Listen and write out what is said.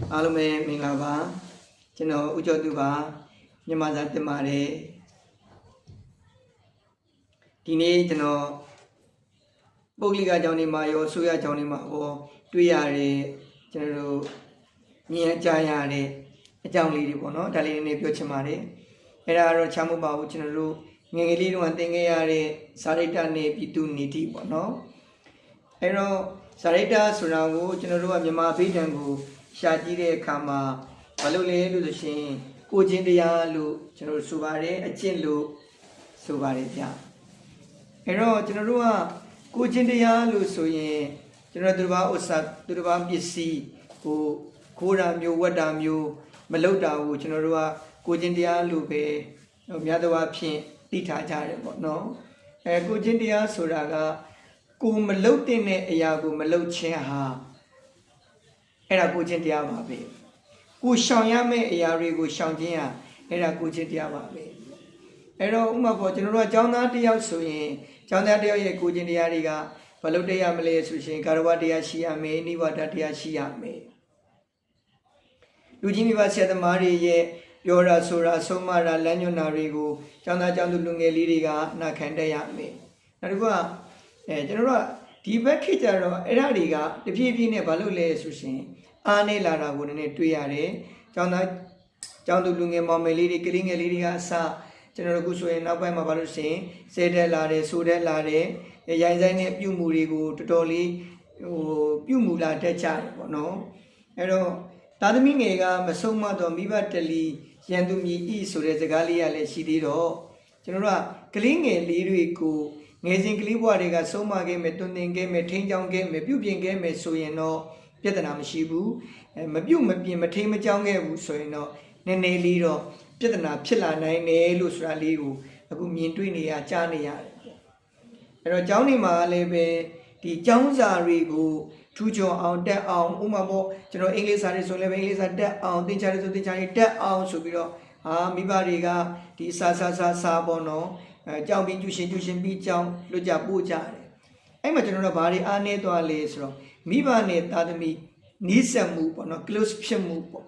အားလုံးပဲမင်္ဂလာပါကျွန်တော်ဦးကျော်သူပါမြန်မာစာတင်ပါတယ်ဒီနေ့ကျွန်တော်ပုဂ္ဂလိကအကြောင်းတွေမှာရောဆိုရအကြောင်းတွေမှာရောတွေ့ရတဲ့ကျွန်တော်တို့မြင်ကြရတဲ့အကြောင်းလေးတွေပေါ့နော်ဒါလေးနည်းနည်းပြောချင်ပါတယ်အဲ့ဒါတော့ချမ်းမပါဘူးကျွန်တော်တို့ငယ်ငယ်လေးတုန်းကသင်ခဲ့ရတဲ့စာရိတ္တနဲ့ပြည်သူနေတိပေါ့နော်အဲ့တော့စာရိတ္တဆိုတာကိုကျွန်တော်တို့ကမြန်မာဗိဓံကိုရှာကြည့်တဲ့အခါမှာဘာလို့လဲလို့ဆိုရှင်ကိုချင်းတရားလို့ကျွန်တော်တို့ဆိုပါတယ်အကျင့်လို့ဆိုပါတယ်ဗျအဲ့တော့ကျွန်တော်တို့ကကိုချင်းတရားလို့ဆိုရင်ကျွန်တော်တို့ဘာဥစ္စာသူတို့ဘာပစ္စည်းကိုခိုးတာမျိုးဝတ်တာမျိုးမလုပ်တာကိုကျွန်တော်တို့ကကိုချင်းတရားလို့ပဲများသောအားဖြင့်သိထားကြတယ်ပေါ့နော်ကိုချင်းတရားဆိုတာကကိုမလုပ်တဲ့အရာကိုမလုပ်ခြင်းဟာအဲ့ဒါကိုချင်းတရားပါပဲကိုရှောင်ရမယ့်အရာတွေကိုရှောင်ခြင်းဟာအဲ့ဒါကိုချင်းတရားပါပဲအဲ့တော့ဥပမာပေါ်ကျွန်တော်တို့ကကျောင်းသားတစ်ယောက်ဆိုရင်ကျောင်းသားတစ်ယောက်ရဲ့ကိုချင်းတရားတွေကဘယ်လိုတရားမလဲဆိုရှင်ကာရဝတရားရှိရမယ်နိဝါဒတရားရှိရမယ်လူကြီးမိဘဆရာသမားတွေရဲ့ပြောတာဆိုတာဆုံးမတာလမ်းညွှန်တာတွေကိုကျောင်းသားကျောင်းသူလူငယ်လေးတွေကနာခံတတ်ရမယ်နောက်တစ်ခုကကျွန်တော်တို့ကဒီဘက်ခေတ်ကျတော့အဲ့ဒါတွေကတဖြည်းဖြည်းနဲ့ဘာလို့လဲဆိုရှင်အားနေလာတာကိုနည်းနည်းတွေ့ရတယ်ကျောင်းသားကျောင်းသူလူငယ်မောင်မယ်လေးတွေကလေးငယ်လေးတွေကအစကျွန်တော်တို့ခုဆိုရင်နောက်ပိုင်းမှာဘာလို့ရှင်စေတက်လာတယ်ဆိုတက်လာတယ်ရိုင်းဆိုင်တဲ့ပြုမှုတွေကိုတော်တော်လေးပြုမှုလာတတ်ကြတယ်ပေါ့နော်အဲ့တော့သားသမီးငယ်ကမဆုံးမတော့မိဘတလီရန်သူမြည်ဤဆိုတဲ့စကားလေးရလည်းရှိသေးတော့ကျွန်တော်တို့ကကလေးငယ်လေးတွေကိုငယ်စဉ်ကလေးဘဝတွေကဆုံးမခဲ့မယ်တွင်တင်ခဲ့မယ်ထိန်းချောင်းခဲ့မယ်ပြုပြင်ခဲ့မယ်ဆိုရင်တော့ပြဿနာမရှိဘူးမပြုတ်မပြင်မထိန်းမချောင်းခဲ့ဘူးဆိုရင်တော့နည်းနည်းလေးတော့ပြဿနာဖြစ်လာနိုင်တယ်လို့ဆိုတာလေးကိုအခုမြင်တွေ့နေရကြားနေရတယ်အဲ့တော့ကျောင်းနေမှာလည်းပဲဒီကျောင်းစာတွေကိုထူးချွန်အောင်တက်အောင်ဥမာပေါ့ကျွန်တော်အင်္ဂလိပ်စာတွေဆိုလည်းပဲအင်္ဂလိပ်စာတက်အောင်သင်ချာတွေဆိုသင်ချာတွေတက်အောင်ဆိုပြီးတော့မိဘတွေကဒီစာပေါ့နော်ကြောင်ပြီးကျူရှင်ပြီးကြောင်လွတ်ကြပို့ကြတယ်အဲ့မှာကျွန်တော်တို့ဘာတွေအားနေသွားလဲဆိုတော့မိဘနဲ့သားသမီးနီးစပ်မှုပေါ့နော် close ဖြစ်မှုပေါ့